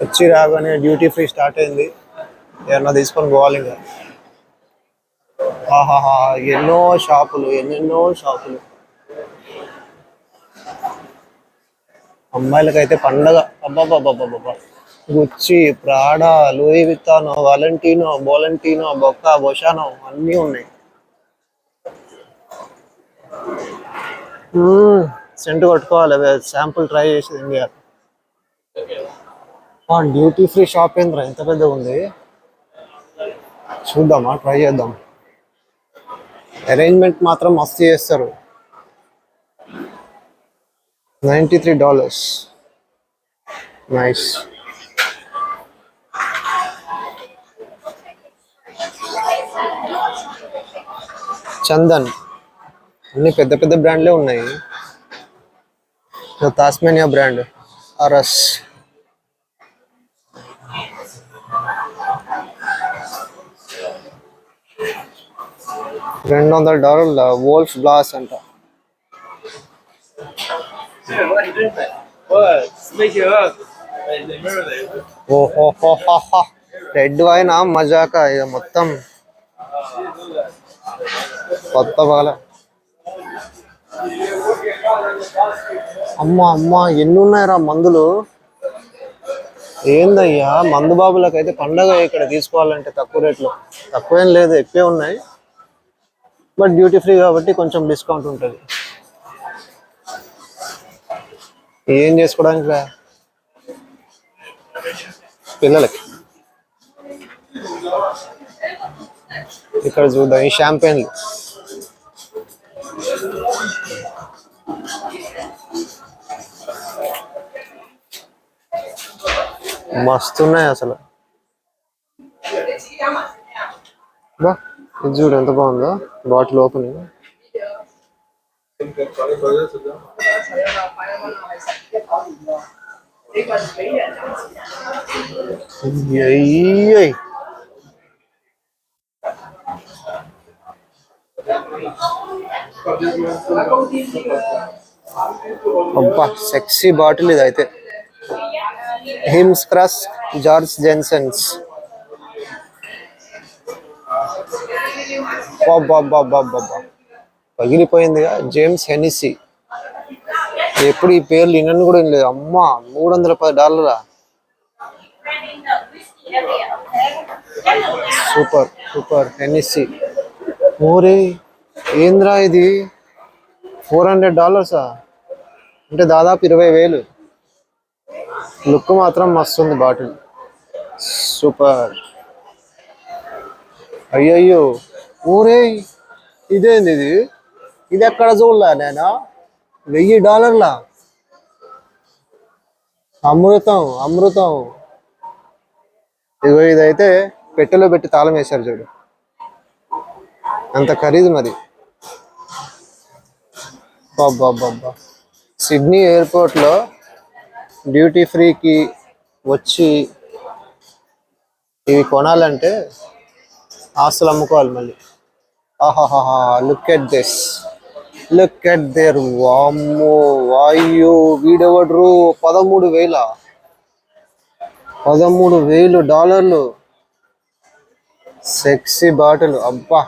వచ్చి రాగానే duty free start అయింది. ఏమన్నా తీసుకొని పోవాలి ఇంకా. ఆహాహా, ఎన్నో షాపులు, ఎన్నెన్నో షాపులు. అమ్మాయిలకైతే పండగ. అబ్బాబ్బాబ్బాబ్బా, గుచ్చి, ప్రాడా, లూయి విత్తానో, వాలంటీనో, బోలంటీనో, బొక్క బొషానో అన్నీ ఉన్నాయి. సెంట్ కొట్టుకోవాలి, శాంపుల్ ట్రై చేసేది ఇండియా. డ్యూటీ ఫ్రీ షాప్ ఏంద్రా ఎంత పెద్దగా ఉంది. చూద్దామా, ట్రై చేద్దాం. అరేంజ్మెంట్ మాత్రం మస్తు చేస్తారు. $93. నైస్. చందన్, అన్ని పెద్ద పెద్ద బ్రాండ్లే ఉన్నాయి. తాస్మేనియా బ్రాండ్, అరస్. $200 వోల్ఫ్ గ్లాస్ అంట. ఓహోహోహా, రెడ్ వైన్ మజాక ఇక మొత్తం కొత్త బాల. అమ్మా అమ్మా, ఎన్ని ఉన్నాయిరా మందులు. ఏందయ్యా, మందు బాబులకైతే పండగ ఇక్కడ తీసుకోవాలంటే తక్కువ రేట్లో. తక్కువేం లేదు, ఎక్కువే ఉన్నాయి. బట్ డ్యూటీ ఫ్రీ కాబట్టి కొంచెం డిస్కౌంట్ ఉంటుంది. ఏం చేసుకోవడానికి రా పిల్లలకి. ఇక్కడ చూద్దాం ఈ షాంపెయిన్లు. మస్తున్నాయి అసలు. బా, ఇది చూడు ఎంత బాగుందో బాటిల్ ఓపెనింగ్. అబ్బా, సెక్సీ బాటిల్ ఇది అయితే. హిమ్స్ క్రస్, జార్జ్ జెన్సన్స్. పగిలిపోయిందిగా. James Hennessy. ఎప్పుడు ఈ పేర్లు వినను కూడా వినలేదు. అమ్మా, $310. Super super Hennessy. ఓరే, ఏంద్రా ఇది, $400 అంటే దాదాపు 20,000. లుక్ మాత్రం మస్తు ఉంది బాటిల్. సూపర్. అయ్యయ్యో, ఊరే, ఇదేంది ఇది, ఇది ఎక్కడ చూడలే నేను. $1,000. అమృతం అమృతం. ఇగో ఇదైతే పెట్టెలో పెట్టి తాళం వేశారు చూడు, అంత ఖరీదు మరి. బాబ్బా, సిడ్నీ ఎయిర్పోర్ట్లో డ్యూటీ ఫ్రీకి వచ్చి ఇవి కొనాలంటే ఆస్తులు అమ్ముకోవాలి మళ్ళీ. ఆహాహా, look at this, look at there. వామ్మో, వాయు, వీడెవడ్రు. $13,000. Sexy bottle. అబ్బా,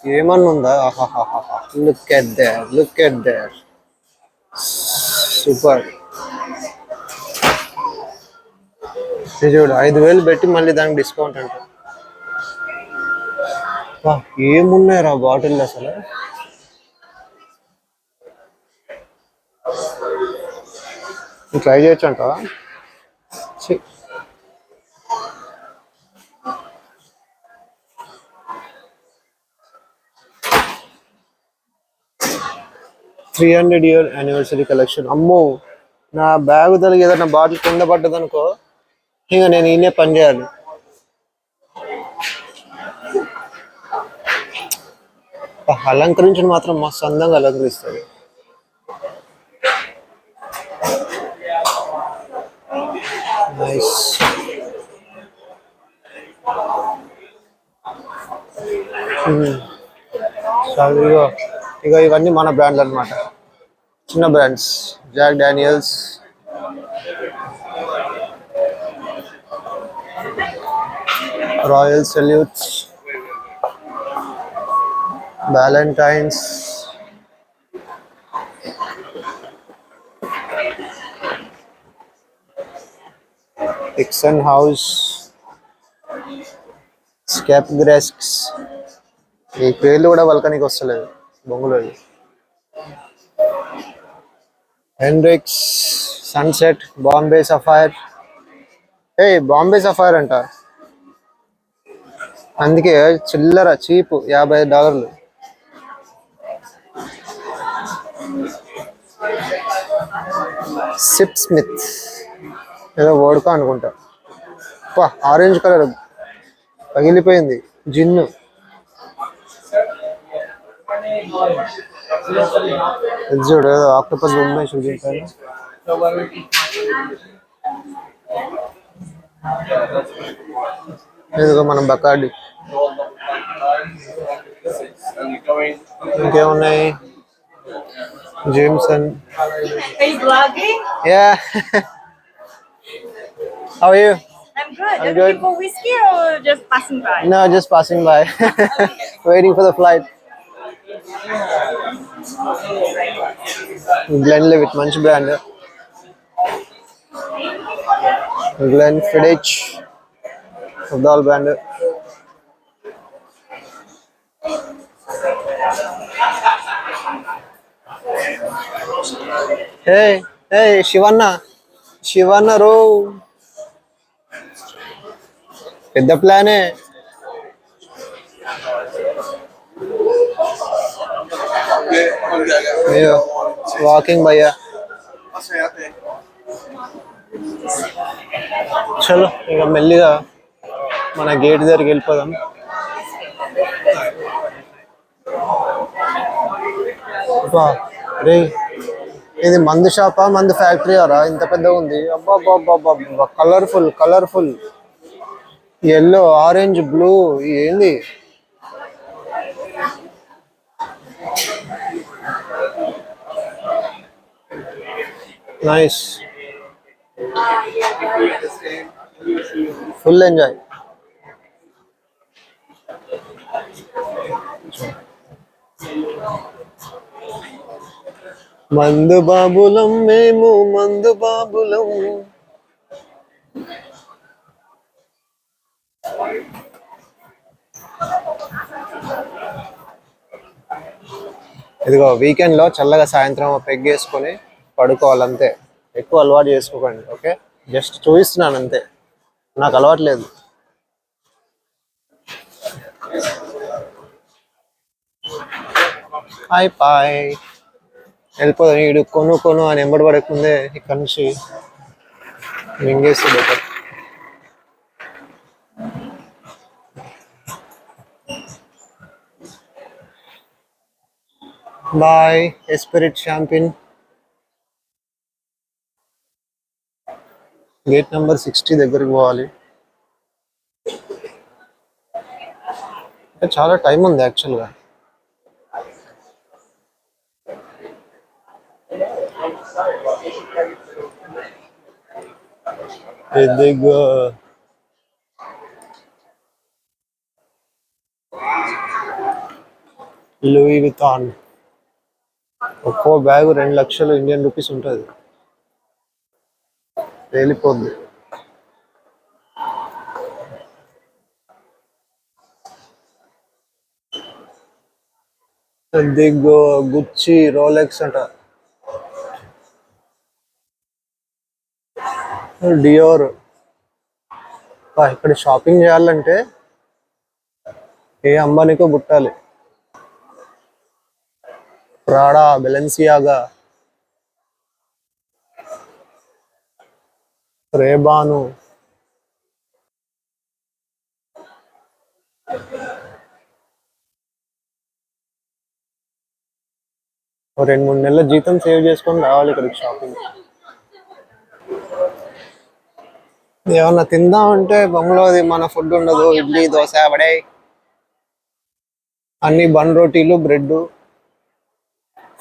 ఏమన్నా ఉందా. ఆహాహాహా, look at there, look at there. Super. చూడు, 5,000 పెట్టి మళ్ళీ దానికి డిస్కౌంట్ అంట. ఏమున్నాయి రా బాటిల్ అసలు. ట్రై చేయొచ్చు అంట. $300 యానివర్సరీ కలెక్షన్. అమ్మో, నా బ్యాగ్ తలిగి ఏదైనా బాటిల్ కింద పడ్డదనుకో, ఇంకా నేను ఈయనే పని చేయాలి. అలంకరించడం మాత్రం మస్తు అందంగా అలంకరిస్తుంది. నైస్. ఇక ఇవన్నీ మన బ్రాండ్లు అనమాట, చిన్న brands. Jack Daniels, Royal Salutes, Valentine's, Dixon House, Skepgresks. ఈ పేర్లు కూడా వల్కనీకి వస్తలేదు బొంగులో. Hendrick's, sunset, Bombay Sapphire. ఏ బాంబే సఫైర్ అంట, అందుకే చిల్లర చీప్ $50. సిప్ స్మిత్ ఏదో ఓడుకో అనుకుంటా. ఆరెంజ్ కలర్ పగిలిపోయింది జిన్ను. ఇది చూడు ఏదో ఆక్టోపస్ బొమ్మ చూపించాను. ఇదిగో మనం బకాడి. ఇంకేమున్నాయి? Jamieson. Are you vlogging? Yeah. How are you? I'm good. I'm You're good. looking for whiskey or just passing by? No, just passing by. Waiting for the flight. Glenlivet, మంచి brand. Glenfiddich, Abdal brand. Hey, Shivana రో, పెద్ద ప్లానే. Walking భయ్యా. చలో ఇక మెల్లిగా మన gate దగ్గరికి వెళ్ళిపోదాం. రే, ఇది మందు షాపా మందు ఫ్యాక్టరీ రా? ఇంత పెద్దగా ఉంది. అబ్బా, కలర్ఫుల్ ఎల్లో, ఆరెంజ్, బ్లూ. ఏంది? Nice, full enjoy. మందు బాబులం మేము, మందు బాబులం. ఇదిగో వీకెండ్ లో చల్లగా సాయంత్రం పెగ్గేసుకొని పడుకోవాలంతే. ఎక్కువ అలవాటు చేసుకోకండి, ఓకే? జస్ట్ చూపిస్తున్నాను అంతే, నాకు అలవాటు లేదు. పాయ్ వెళ్ళిపోదాం. వీడు కొను అని ఎంబడి పడకముందే ఇక్కడ నుంచి మింగేస్తే బెటర్. బాయ్ ఎస్పిరిట్ షాంపిన్. గేట్ నెంబర్ 60 దగ్గరికి పోవాలి. చాలా టైం ఉంది యాక్చువల్గా. ఇదిగో లూయి వితాన్. ఒక్కో బ్యాగ్ 2 లక్షలు ఇండియన్ రూపీస్ ఉంటుంది. వెళ్ళిపోద్ది. ఇదిగో గుచ్చి, రోలెక్స్ అంట, డియోర్. ఇక్కడ షాపింగ్ చేయాలంటే ఏ అంబానీకో పుట్టాలి. ప్రాడా, బెలెన్సియాగా, రేబాను. ఓ 2-3 నెలల జీతం సేవ్ చేసుకొని రావాలి ఇక్కడికి షాపింగ్. ఏమన్నా తిందామంటే బొమ్మలోది మన ఫుడ్ ఉండదు. ఇడ్లీ, దోశ, వడే, అన్ని బన్ రోటీలు, బ్రెడ్,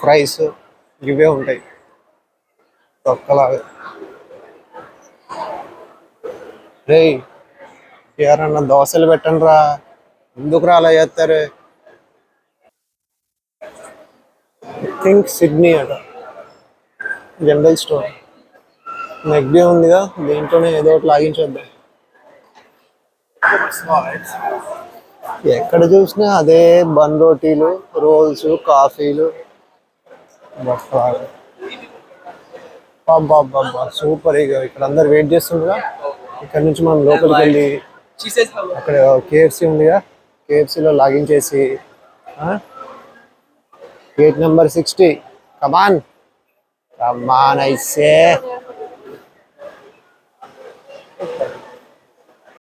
ఫ్రైస్ ఇవే ఉంటాయి తొక్కలాగా. రే, ఎవరన్నా దోశలు పెట్టండి రా, ఎందుకు రా అలా చేస్తారు? థింక్ సిడ్నీ అట జనరల్ స్టోర్. నెగ్డే ఉందిగా, దీంట్లోనే ఏదో ఒకటి లాగించేద్దాం. ఎక్కడ చూసినా అదే బన్ రోటీలు, రోల్స్, కాఫీలు. సూపర్. ఇక ఇక్కడ అందరు వెయిట్ చేస్తుండగా ఇక్కడ నుంచి మనం లోపలికి వెళ్ళి అక్కడ కేఎఫ్సి ఉందిగా, కేఎఫ్సిలో లాగిన్ చేసి గేట్ నెంబర్ 60. కమాన్ కమాన్ ఐసే.